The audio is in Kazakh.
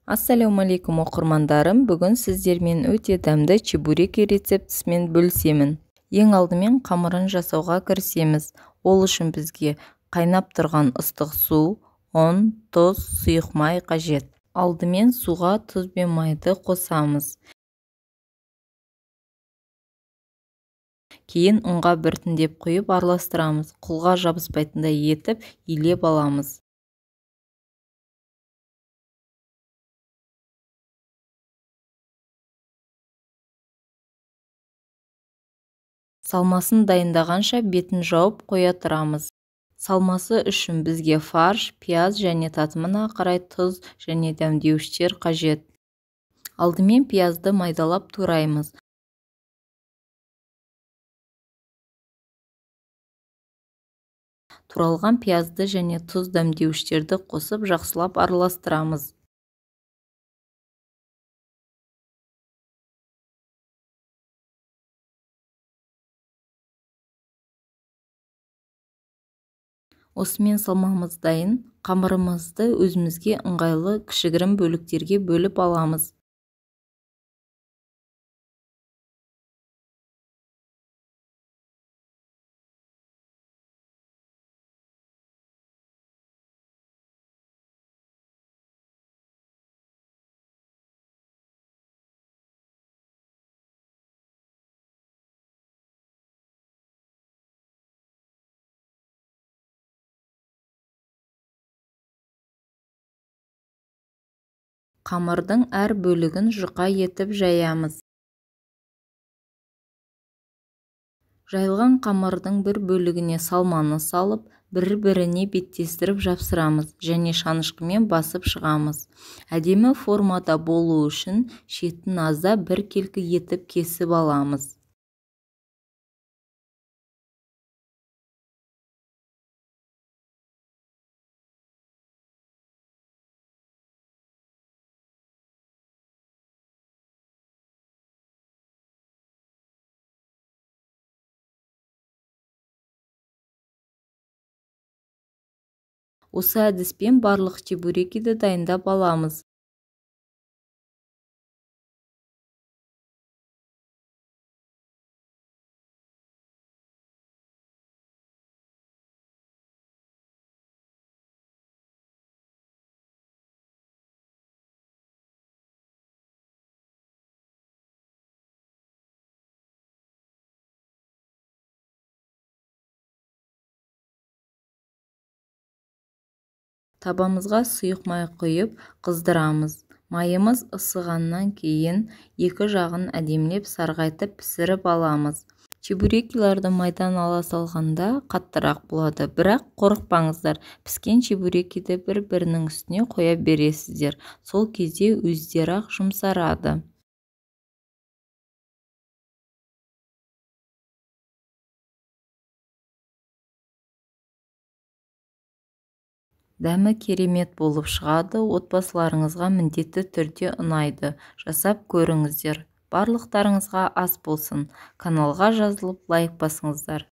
Ассалаумалейкум оқырмандарым, бүгін сіздермен өте дәмді чебуреки рецептісімен бөлісемін. Ең алдымен қамырын жасауға кірісеміз. Ол үшін бізге қайнап тұрған ыстық су, ұн, тұз, сұйық май қажет. Алдымен суға тұз бен майды қосамыз. Кейін ұнға біртіндеп құйып араластырамыз. Қолға жабыспайтындай етіп илеп аламыз. Салмасын дайындағанша бетін жауып қоя тұрамыз. Салмасы үшін бізге фарш, пияз және татымына қарай тұз және дәмдеуіштер қажет. Алдымен пиязды майдалап тураймыз. Туралған пиязды және тұз дәмдеуіштерді қосып жақсылап араластырамыз. Осымен салмамыз дайын. Қамырымызды өзімізге ыңғайлы кішігірім бөліктерге бөліп аламыз. Қамырдың әр бөлігін жұқа етіп жаямыз. Жайылған қамырдың бір бөлігіне салманы салып, бір-біріне беттестіріп жапсырамыз және шанышқымен басып шығамыз. Әдемі формада болу үшін шетін аздап біркелкі етіп кесіп аламыз. Осы әдіспен барлық чебурекиді дайындап аламыз. Табамызға сұйық май құйып қыздырамыз. Майымыз ысығаннан кейін екі жағын әдемілеп сарғайтып пісіріп аламыз. Чебурекиларды майдан ала салғанда қаттырақ болады, бірақ қорықпаңыздар. Піскен чебурекиді бір-бірінің үстіне қоя бересіздер. Сол кезде өздері-ақ жұмсарады. Дәмі керемет болып шығады, отбасыларыңызға міндетті түрде ұнайды. Жасап көріңіздер. Барлықтарыңызға ас болсын. Каналға жазылып лайк басыңыздар.